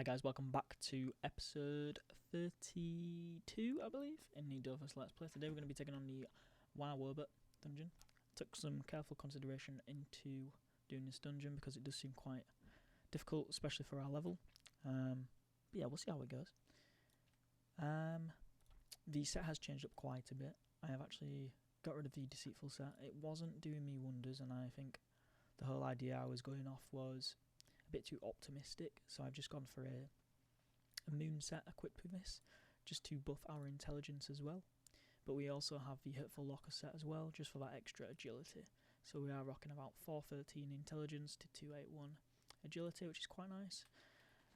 Hi guys, welcome back to episode 32, I believe, in the Dofus Let's Play. Today we're going to be taking on the Wobot dungeon. Took some careful consideration into doing this dungeon because it does seem quite difficult, especially for our level. But yeah, we'll see how it goes. The set has changed up quite a bit. I have actually got rid of the deceitful set. It wasn't doing me wonders, and I think the whole idea I was going off was a bit too optimistic, so I've just gone for a moon set equipped with this, just to buff our intelligence as well. But we also have the hurtful locker set as well, just for that extra agility. So we are rocking about 413 intelligence to 281 agility, which is quite nice.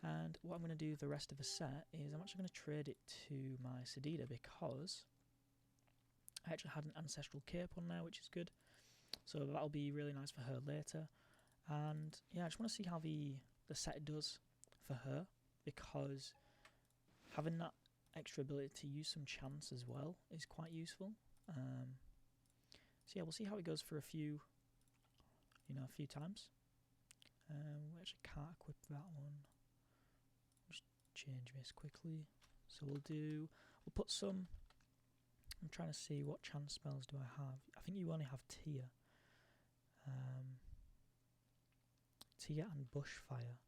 And what I'm going to do the rest of the set is I'm actually going to trade it to my Sedida, because I actually had an ancestral cape on there, which is good. So that'll be really nice for her later. And yeah, I just want to see how the set does for her, because having that extra ability to use some chance as well is quite useful. So yeah, we'll see how it goes for a few times. We actually can't equip that one. Just change this quickly. So we'll put some. I'm trying to see what chance spells do I have. I think you only have Tear. Tear and Bushfire.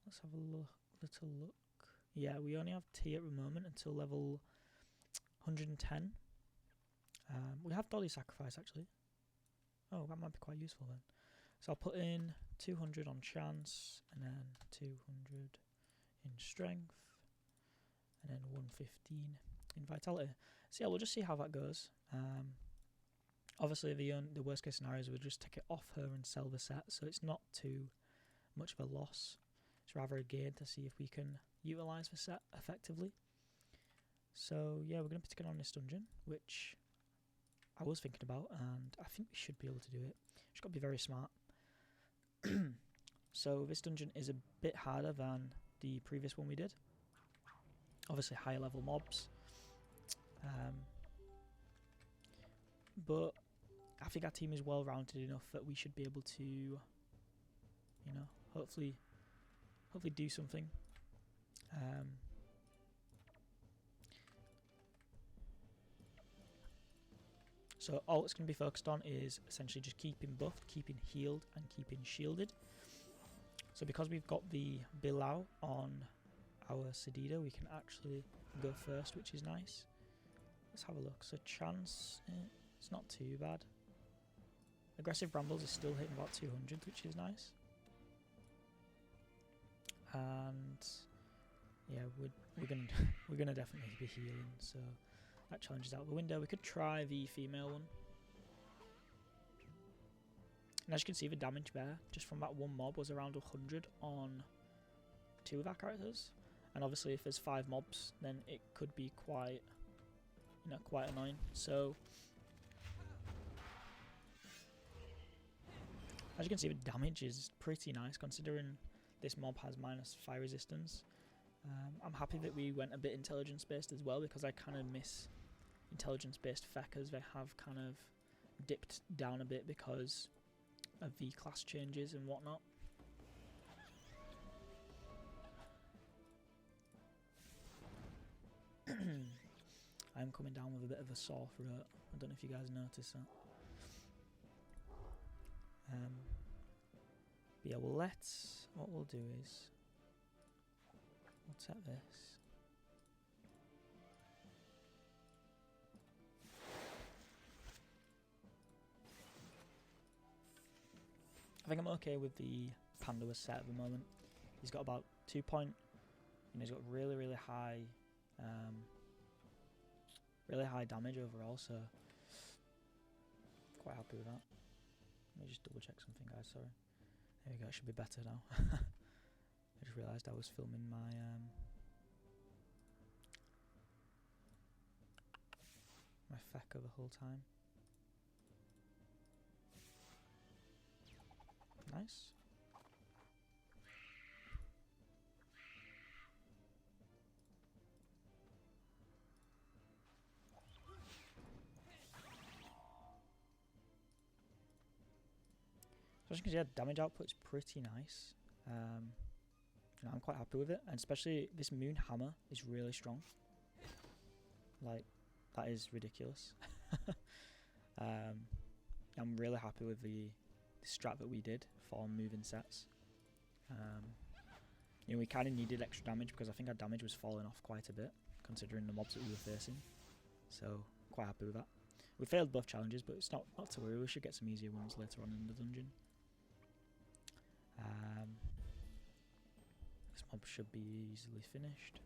Let's have a little look. Yeah, we only have Tear at the moment until level 110. We have Dolly Sacrifice actually. Oh, that might be quite useful then. So I'll put in 200 on chance, and then 200 in strength, and then 115 in vitality. So yeah, we'll just see how that goes. Obviously, the worst case scenario is we'll just take it off her and sell the set, so it's not too much of a loss. It's rather a gain to see if we can utilise the set effectively. So yeah, we're going to be taking on this dungeon, which I was thinking about, and I think we should be able to do it. Just got to be very smart. So this dungeon is a bit harder than the previous one we did. Obviously, higher level mobs. But I think our team is well rounded enough that we should be able to, hopefully do something. So all it's going to be focused on is essentially just keeping buffed, keeping healed, and keeping shielded. So because we've got the Bilal on our Sedida, we can actually go first, which is nice. Let's have a look. So chance, it's not too bad. Aggressive Brambles is still hitting about 200, which is nice. And yeah, we're gonna definitely be healing, so that challenge is out the window. We could try the female one. And as you can see, the damage there, just from that one mob, was around 100 on 2 of our characters. And obviously, if there's 5 mobs, then it could be quite annoying. So as you can see, the damage is pretty nice considering this mob has minus fire resistance. I'm happy that we went a bit intelligence based as well, because I kind of miss intelligence based fechas. They have kind of dipped down a bit because of the class changes and whatnot. I'm coming down with a bit of a sore throat. I don't know if you guys noticed that. But yeah, what we'll do is we'll set this. I think I'm okay with the Pandawa set at the moment. He's got about 2 point, he's got really high damage overall, so quite happy with that. Let me just double check something, guys, sorry. There we go, it should be better now. I just realised I was filming my my fecha the whole time. Nice. So as you can see, our damage output is pretty nice. You know, I'm quite happy with it, and especially this moon hammer is really strong. Like, that is ridiculous. I'm really happy with the strat that we did for moving sets. You know, we kind of needed extra damage because I think our damage was falling off quite a bit, considering the mobs that we were facing. So, quite happy with that. We failed both challenges, but it's not to worry. We should get some easier ones later on in the dungeon. This mob should be easily finished.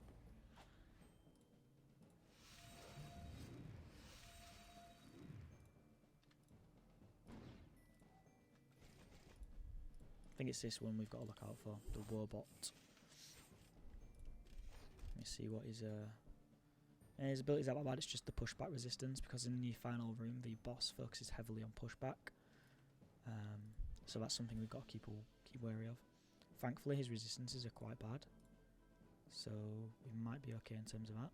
I think it's this one we've got to look out for, the Wobot. Let me see what his abilities are not bad. It's just the pushback resistance, because in the final room the boss focuses heavily on pushback. So that's something we've got to keep wary of. Thankfully his resistances are quite bad, so we might be okay in terms of that.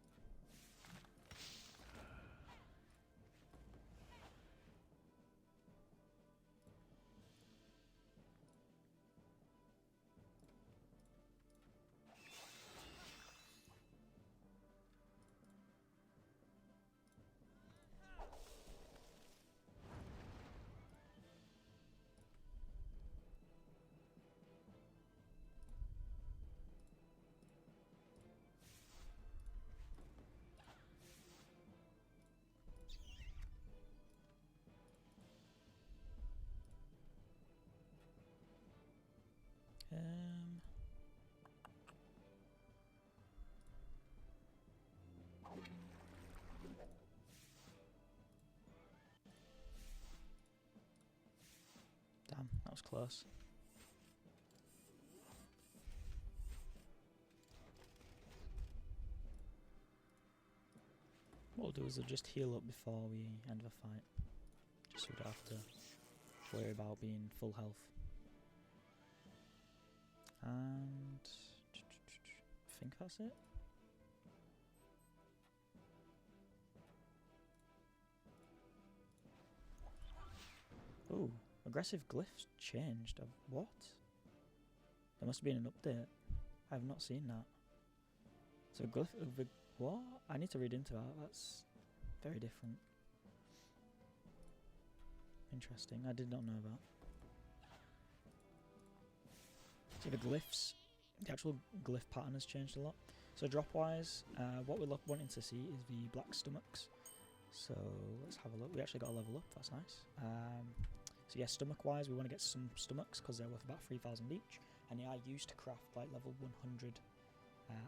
Damn, that was close. What we'll do is we'll just heal up before we end the fight, just so we don't have to worry about being full health. And I think that's it. Ooh, aggressive glyphs changed. What? There must have been an update. I have not seen that. So glyph of the what? I need to read into that. That's very different. Interesting. I did not know that. So the glyphs, the actual glyph pattern has changed a lot. So drop wise, what we're wanting to see is the black stomachs. So let's have a look. We actually got a level up, that's nice. So yeah, stomach wise, we want to get some stomachs because they're worth about 3,000 each, and they are used to craft like level 100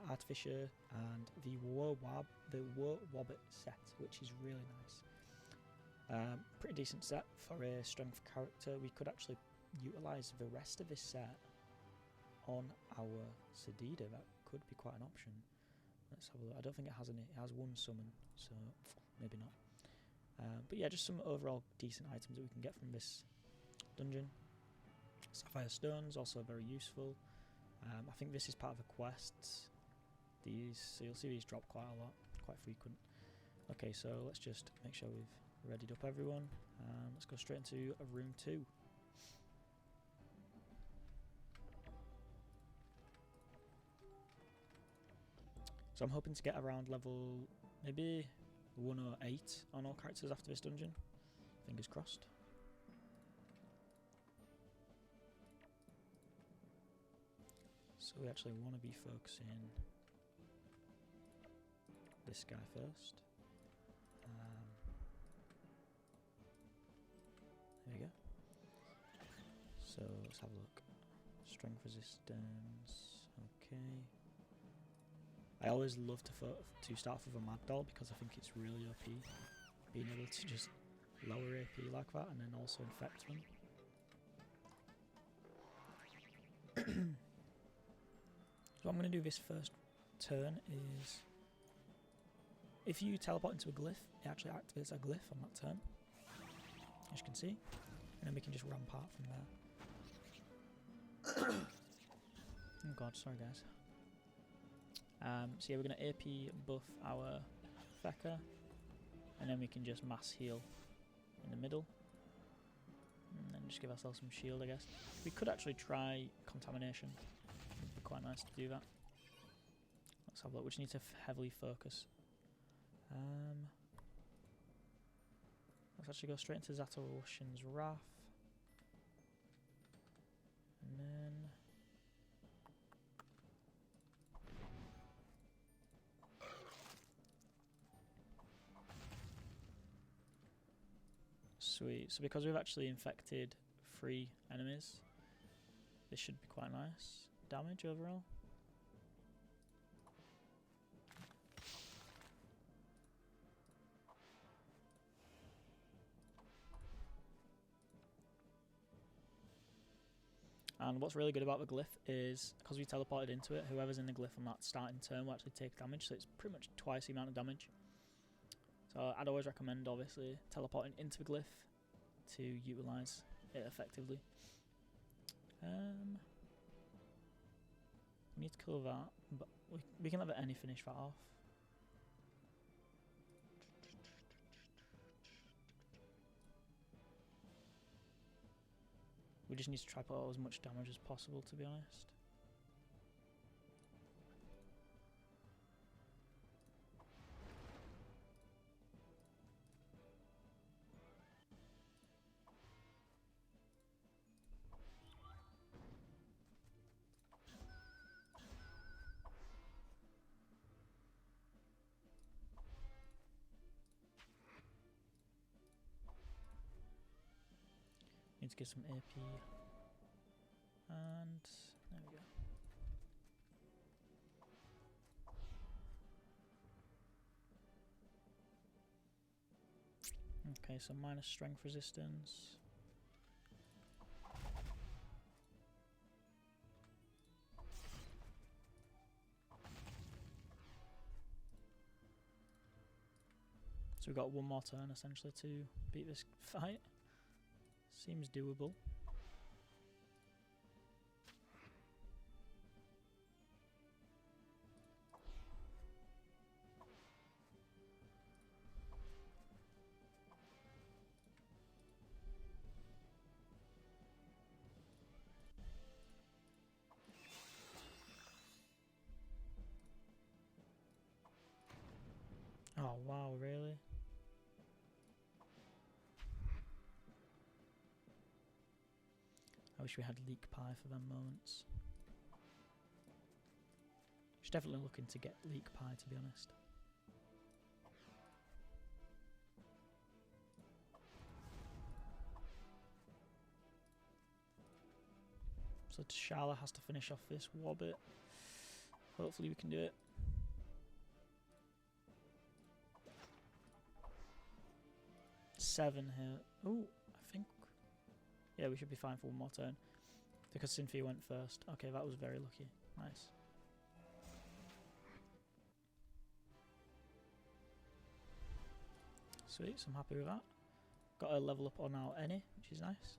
artificer and the Wobot set, which is really nice. Pretty decent set for a strength character. We could actually utilise the rest of this set on our Sedida. That could be quite an option. Let's have a look. I don't think it has any. It has one summon, so maybe not. But yeah, just some overall decent items that we can get from this dungeon. Sapphire stones, also very useful. I think this is part of the quests. So you'll see these drop quite a lot, quite frequent. Okay, so let's just make sure we've readied up everyone. Let's go straight into room 2. So I'm hoping to get around level maybe 108 on all characters after this dungeon. Fingers crossed. So we actually want to be focusing this guy first. There we go. So let's have a look. Strength resistance. Okay. I always love to start off with a mad doll because I think it's really OP. Being able to just lower AP like that and then also infect them. So what I'm going to do this first turn is, if you teleport into a glyph, it actually activates a glyph on that turn, as you can see, and then we can just ramp out from there. Oh god, sorry guys. So yeah, we're going to AP buff our Fecker, and then we can just mass heal in the middle, and then just give ourselves some shield, I guess. We could actually try contamination. It'd be quite nice to do that. Let's have a look. We just need to heavily focus. Let's actually go straight into Zatoroshin's Wrath. And then... Sweet. So because we've actually infected 3 enemies, this should be quite nice damage overall. And what's really good about the glyph is, because we teleported into it, whoever's in the glyph on that starting turn will actually take damage, so it's pretty much twice the amount of damage. So I'd always recommend, obviously, teleporting into the glyph to utilise it effectively. We need to kill that, but we can have any finish that off. We just need to try to put out as much damage as possible, to be honest. Need to get some AP. And there we go. Okay, so minus strength resistance. So we've got one more turn essentially to beat this fight. Seems doable. Oh wow, really? I wish we had leek pie for them moments. She's definitely looking to get leek pie, to be honest. So T'Challa has to finish off this Wobot. Hopefully we can do it. Seven here. Oh, I think... Yeah, we should be fine for one more turn. Because Cynthia went first. Okay, that was very lucky. Nice. Sweet, so I'm happy with that. Got a level up on our Any, which is nice.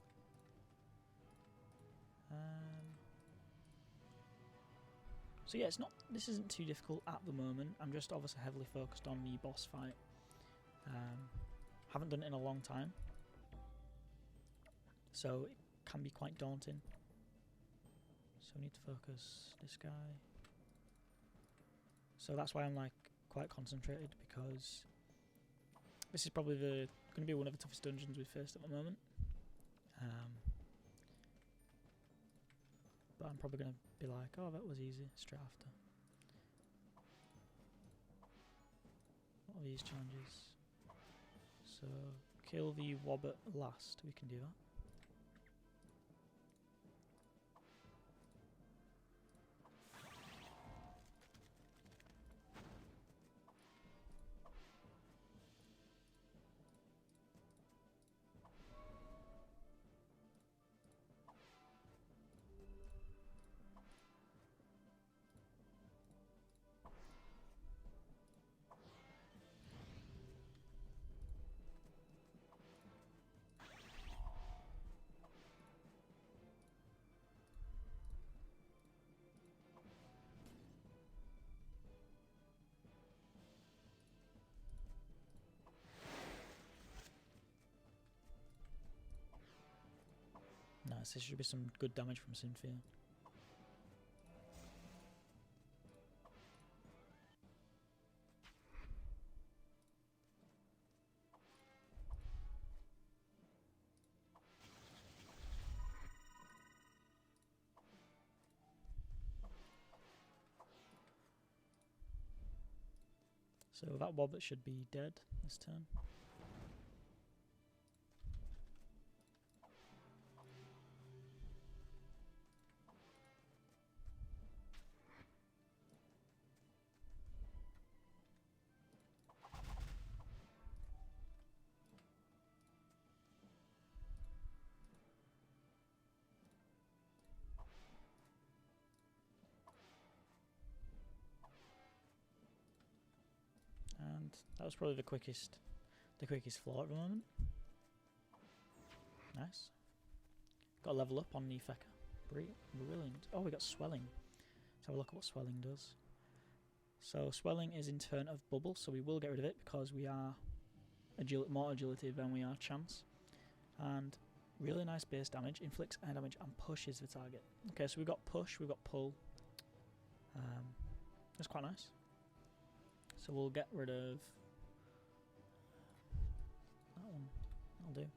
So yeah, this isn't too difficult at the moment. I'm just obviously heavily focused on the boss fight. Haven't done it in a long time, so it can be quite daunting. So we need to focus this guy. So that's why I'm like quite concentrated, because this is probably going to be one of the toughest dungeons we've faced at the moment. But I'm probably going to be like, oh, that was easy, straight after. What are these challenges? So, kill the Wobot last, we can do that. Nice, this should be some good damage from Cynthia. So that Wobot should be dead this turn. And that was probably the quickest floor at the moment. Nice. Got a level up on the Fecker. Brilliant. Oh, we got swelling. Let's have a look at what swelling does. So swelling is in turn of bubble, so we will get rid of it because we are more agility than we are chance. And really nice base damage, inflicts air damage and pushes the target. Okay, so we've got push, we've got pull. That's quite nice. So we'll get rid of that one. That'll do.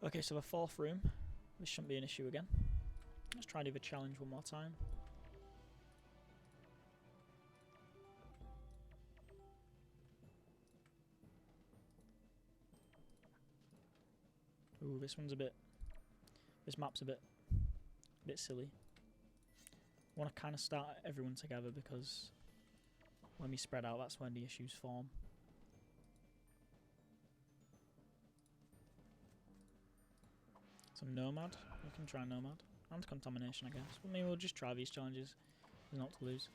Okay, so the fourth room. This shouldn't be an issue again. Let's try and do the challenge one more time. Ooh, this map's a bit silly. I want to kind of start everyone together because when we spread out, that's when the issues form. So Nomad, we can try Nomad. And Contamination, I guess. But maybe we'll just try these challenges. There's not to lose.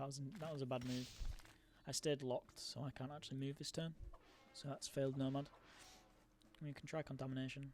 Oh, that was a bad move. I stayed locked, so I can't actually move this turn. So that's failed Nomad. I mean, you can try Contamination.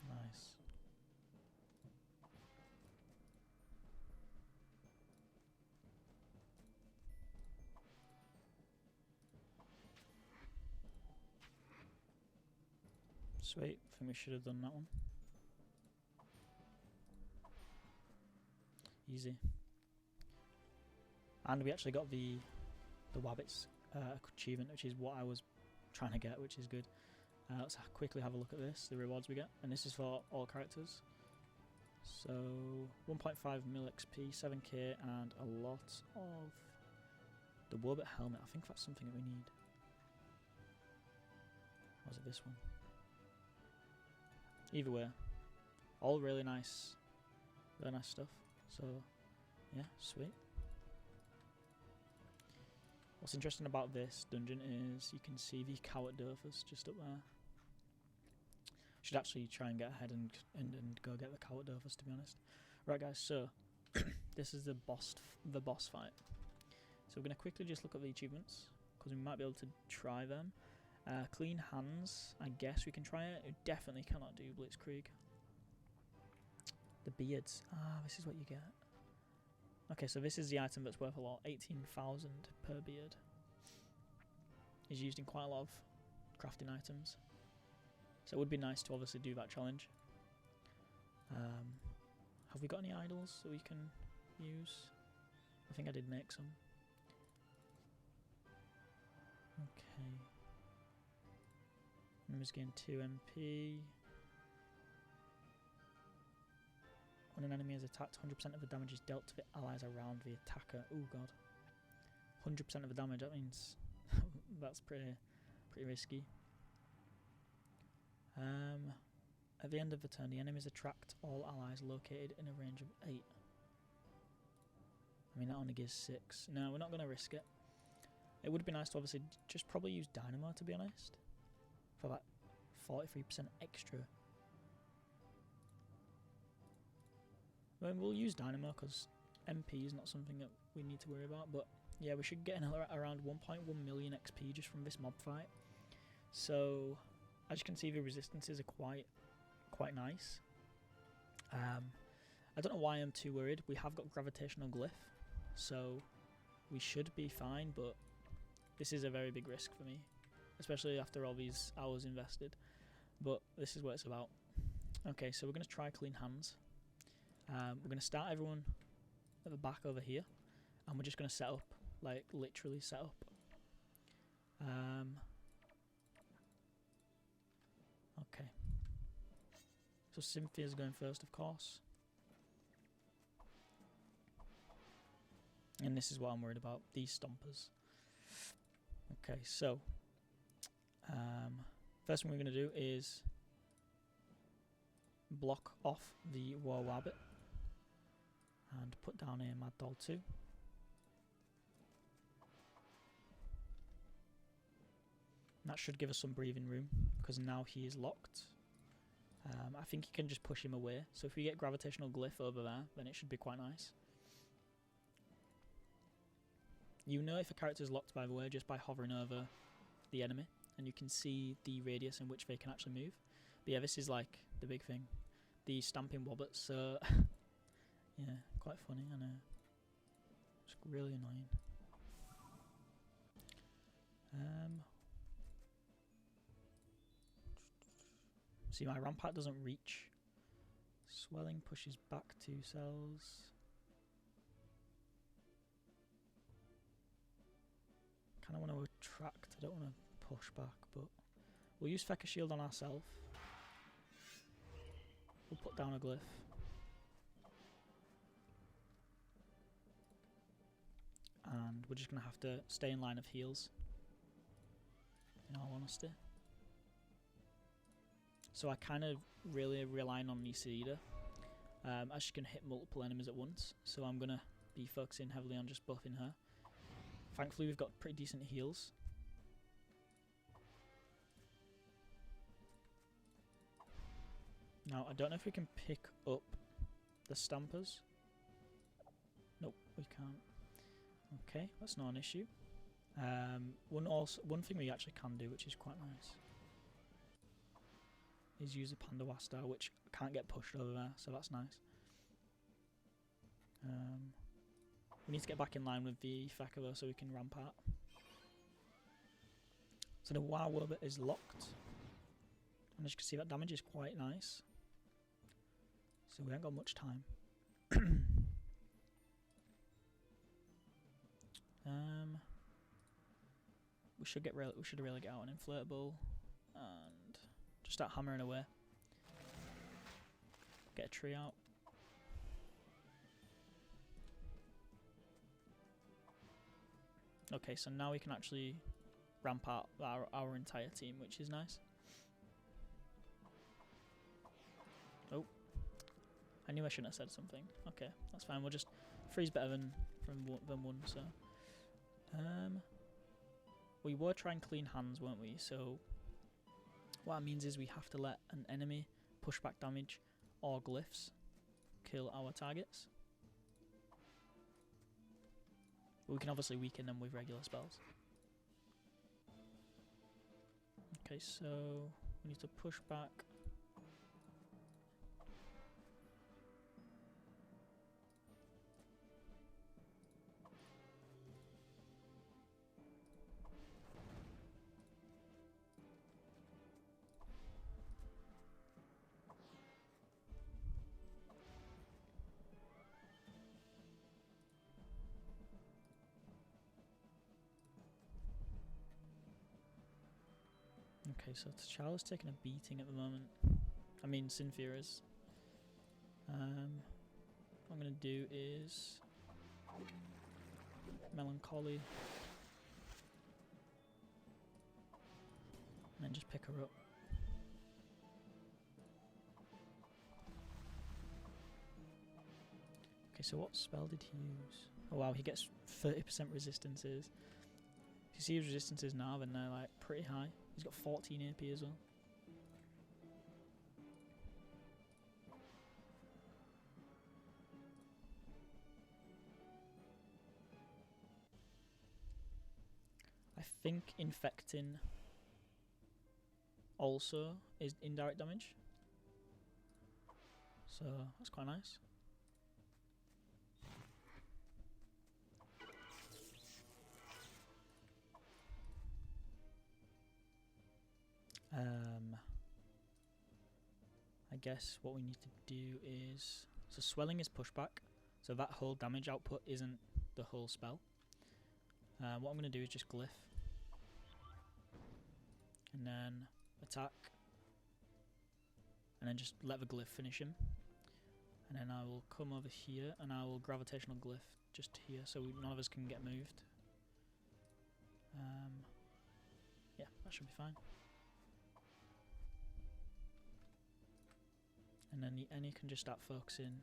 Nice. Sweet, I think we should have done that one. Easy. And we actually got the Wabbits achievement, which is what I was trying to get, which is good. Let's quickly have a look at this, the rewards we get. And this is for all characters. So 1.5 mil XP, 7k, and a lot of the Wobot helmet. I think that's something that we need. Or was it this one? Either way, all really nice stuff. So yeah, sweet. What's interesting about this dungeon is you can see the cow at Dofus just up there. Should actually try and get ahead and go get the cow at Dofus, to be honest. Right guys, so this is the boss fight. So we're going to quickly just look at the achievements because we might be able to try them. Clean hands, I guess we can try it. It definitely cannot do Blitzkrieg. The beards. Ah, this is what you get. Okay, so this is the item that's worth a lot. 18,000 per beard. Is used in quite a lot of crafting items. So it would be nice to obviously do that challenge. Have we got any idols that we can use? I think I did make some. Okay. Enemies gain 2 MP. When an enemy is attacked, 100% of the damage is dealt to the allies around the attacker. Oh god. 100% of the damage, that means that's pretty risky. At the end of the turn, the enemies attract all allies located in a range of 8. I mean, that only gives 6. No, we're not going to risk it. It would be nice to obviously just probably use Dynamo, to be honest. For that 43% extra. I mean, we'll use Dynamo because MP is not something that we need to worry about. But yeah, we should get around 1.1 million XP just from this mob fight. So, as you can see, the resistances are quite nice. I don't know why I'm too worried. We have got gravitational glyph, so we should be fine, but this is a very big risk for me, especially after all these hours invested. But this is what it's about. Okay, so we're going to try clean hands. We're going to start everyone at the back over here, and we're just going to set up, like literally set up. Okay. So Cynthia's going first, of course. And this is what I'm worried about, these stompers. Okay, so first thing we're going to do is block off the Wobot and put down a Mad Doll 2. That should give us some breathing room, because now he is locked. I think you can just push him away, so if we get gravitational glyph over there, then it should be quite nice. You know if a character is locked, by the way, just by hovering over the enemy, and you can see the radius in which they can actually move. But yeah, this is like the big thing. The stamping Wobots, so yeah, quite funny, I know. It's really annoying. See, my rampart doesn't reach. Swelling pushes back 2 cells. Kind of want to attract, I don't want to push back, but we'll use Fecker Shield on ourselves. We'll put down a glyph. And we're just going to have to stay in line of heals, in all honesty. So I kind of really relying on Nisida, as she can hit multiple enemies at once. So I'm going to be focusing heavily on just buffing her. Thankfully we've got pretty decent heals. Now I don't know if we can pick up the stampers. Nope, we can't. Okay, that's not an issue. One thing we actually can do, which is quite nice, is use a Panda Wasta, which can't get pushed over there, so that's nice. We need to get back in line with the Fecker though, so we can ramp out. So the Wobot is locked, and as you can see, that damage is quite nice. So we haven't got much time. We should really get out an inflatable and just start hammering away. Get a tree out. Okay, so now we can actually ramp out our entire team, which is nice. Oh, I knew I shouldn't have said something. Okay, that's fine. We'll just freeze better than one. So, we were trying clean hands, weren't we? So, what that means is we have to let an enemy pushback damage or glyphs kill our targets. But we can obviously weaken them with regular spells. Okay, so we need to push back. Okay, so T'Challa's taking a beating at the moment. I mean, Cynthia is. What I'm going to do is Melancholy. And then just pick her up. Okay, so what spell did he use? Oh wow, he gets 30% resistances. If you see his resistances now, then they're like pretty high. He's got 14 AP as well. I think infecting also is indirect damage. So that's quite nice. I guess what we need to do is, so swelling is pushback, so that whole damage output isn't the whole spell. What I'm going to do is just glyph, and then attack, and then just let the glyph finish him, and then I will come over here and I will gravitational glyph just here, so none of us can get moved. Yeah, that should be fine. And then the Eni can just start focusing.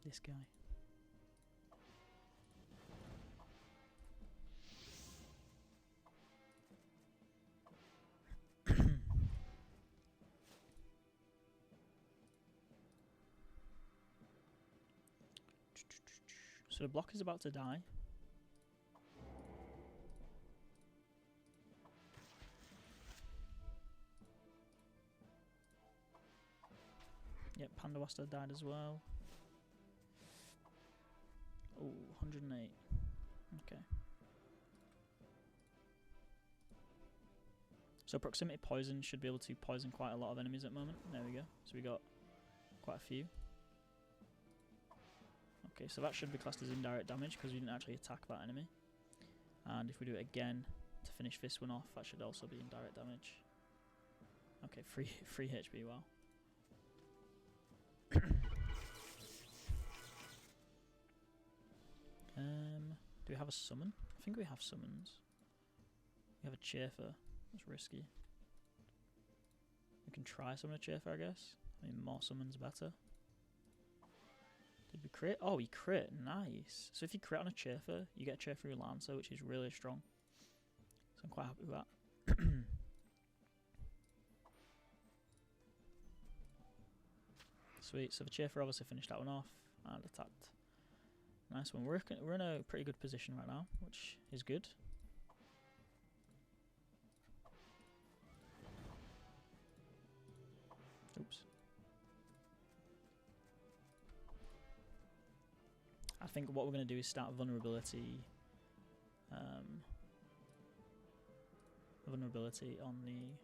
This guy. So the block is about to die. Yep, Pandawasta died as well. Oh, 108. Okay. So proximity poison should be able to poison quite a lot of enemies at the moment. There we go. So we got quite a few. Okay, so that should be classed as indirect damage because we didn't actually attack that enemy. And if we do it again to finish this one off, that should also be indirect damage. Okay, free HP, wow. Do we have a summon? I think we have summons. We have a Chafer. That's risky. We can try summon a Chafer, I guess. I mean, more summons better. Did we crit? Oh, we crit. Nice. So if you crit on a Chafer, you get a Chafer Lancer, which is really strong. So I'm quite happy with that. Sweet. So the Chafer obviously finished that one off and attacked. Nice one. We're in a pretty good position right now, which is good. Oops. I think what we're going to do is start vulnerability. Vulnerability on the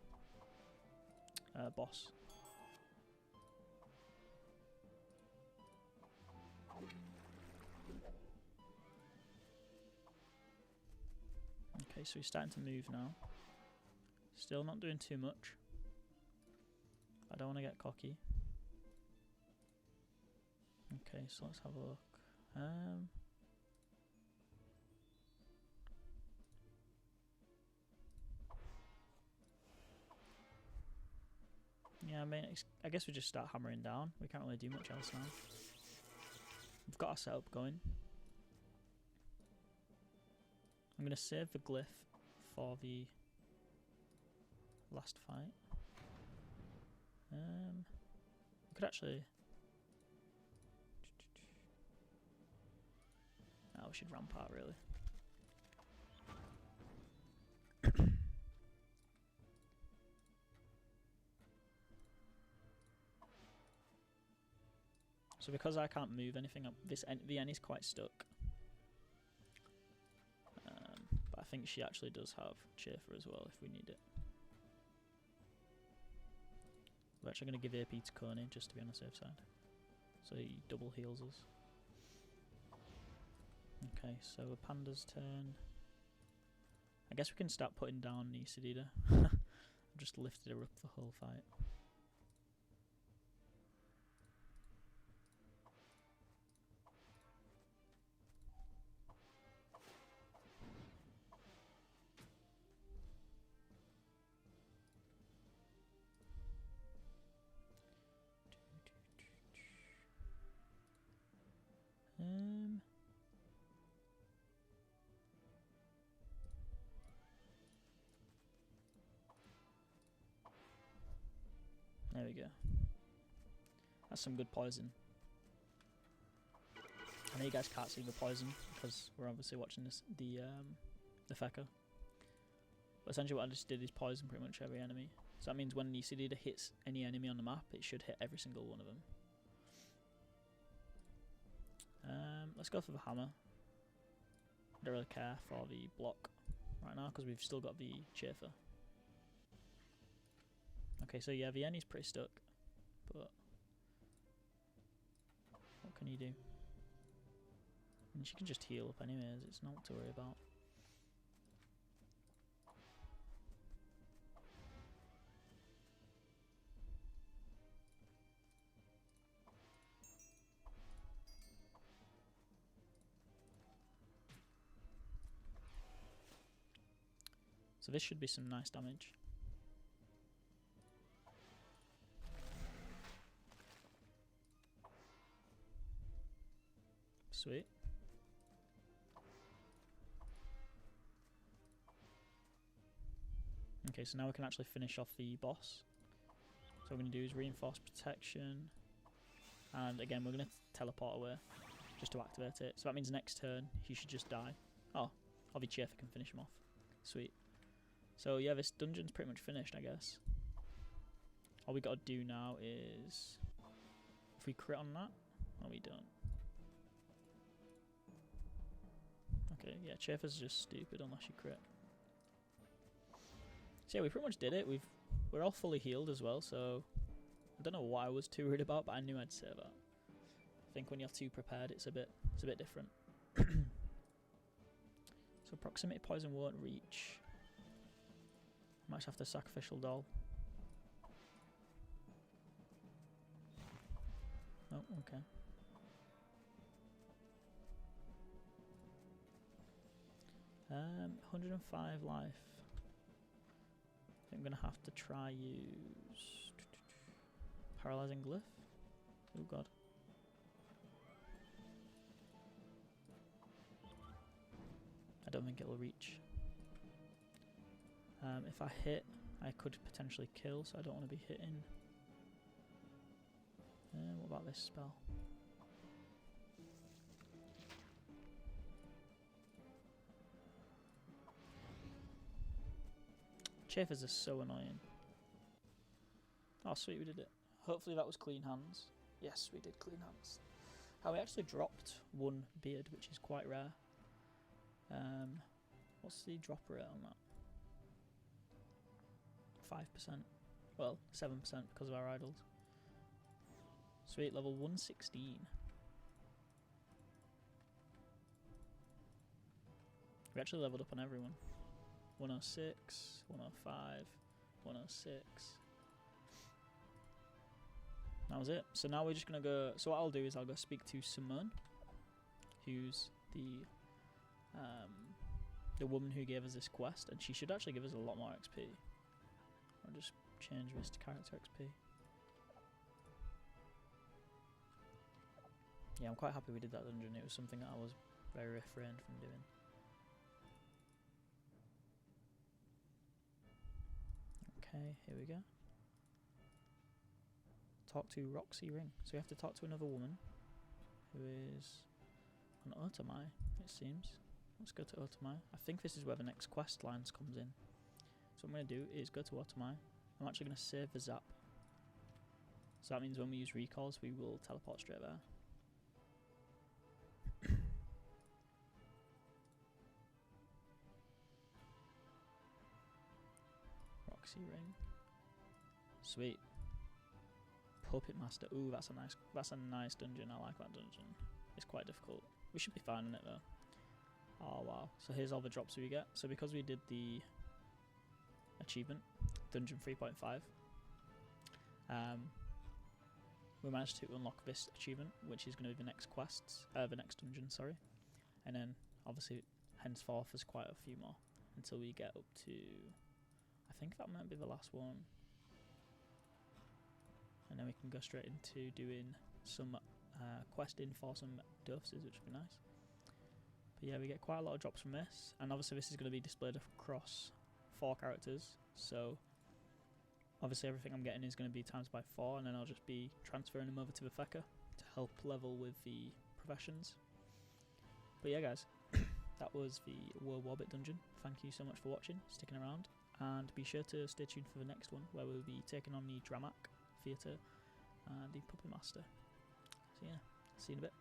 boss. Okay, so he's starting to move now. Still not doing too much. I don't want to get cocky. Okay, so let's have a look. Yeah, I mean, I guess we just start hammering down. We can't really do much else now. We've got our setup going. I'm going to save the glyph for the last fight. We could actually... No, thought she'd ramp out, really. So because I can't move anything up, the N is quite stuck. But I think she actually does have Chafer as well if we need it. We're actually going to give AP to Coney just to be on the safe side. So he double heals us. Okay, so Panda's turn. I guess we can start putting down Nisidida. I've just lifted her up the whole fight. There we go. That's some good poison. I know you guys can't see the poison because we're obviously watching this the Fecker. But essentially what I just did is poison pretty much every enemy. So that means when Nisidida hits any enemy on the map, it should hit every single one of them. Let's go for the hammer. I don't really care for the block right now because we've still got the Chafer. Okay, so yeah, the N is pretty stuck, but what can you do? And she can just heal up anyways, it's not to worry about. So this should be some nice damage. Sweet. Okay, so now we can actually finish off the boss. So what we're going to do is reinforce protection. And again, we're going to teleport away just to activate it. So that means next turn, he should just die. Oh, Obvi Chafer can finish him off. Sweet. So yeah, this dungeon's pretty much finished, I guess. All we got to do now is... if we crit on that... no, we don't. Okay, yeah, Chafer's just stupid unless you crit. So yeah, we pretty much did it. We're all fully healed as well, so I don't know what I was too worried about, but I knew I'd say that. I think when you're too prepared, it's a bit different. So proximity poison won't reach. Might have to sacrificial doll. Oh, okay. Um, 105 life. I think I'm gonna have to try use paralyzing glyph. Oh god. I don't think it'll reach. If I hit, I could potentially kill, so I don't want to be hitting. What about this spell? Chafers are so annoying. Oh sweet, we did it. Hopefully that was clean hands. Yes, we did clean hands. We actually dropped one beard, which is quite rare. What's the drop rate on that? 5%. Well, 7% because of our idols. Sweet, level 116. We actually leveled up on everyone. 106, 105, 106. That was it. So now we're just gonna go. So what I'll do is I'll go speak to Simone, who's the woman who gave us this quest, and she should actually give us a lot more XP. I'll just change this to character XP. Yeah, I'm quite happy we did that dungeon. It was something that I was very refrained from doing. Okay, here we go. Talk to Roxy Ring. So we have to talk to another woman who is on Otomai, it seems. Let's go to Otomai. I think this is where the next quest lines comes in. So what I'm going to do is go to Otomai. I'm actually going to save the zap. So that means when we use recalls, we will teleport straight there. Roxy ring. Sweet. Puppet Master. Ooh, that's a nice dungeon. I like that dungeon. It's quite difficult. We should be fine in it though. Oh wow. So here's all the drops we get. So because we did the achievement, dungeon 3.5, we managed to unlock this achievement, which is going to be the next quests, the next dungeon, sorry. And then obviously henceforth there's quite a few more until we get up to, I think that might be the last one. And then we can go straight into doing some questing for some Dofuses, which would be nice. But yeah, we get quite a lot of drops from this, and obviously this is going to be displayed across 4 characters, so obviously everything I'm getting is going to be times by 4, and then I'll just be transferring them over to the Fecker to help level with the professions. But yeah guys, that was the Wobot dungeon. Thank you so much for watching, sticking around, and be sure to stay tuned for the next one, where we'll be taking on the Dramak Theatre and the Puppet Master. So yeah, see you in a bit.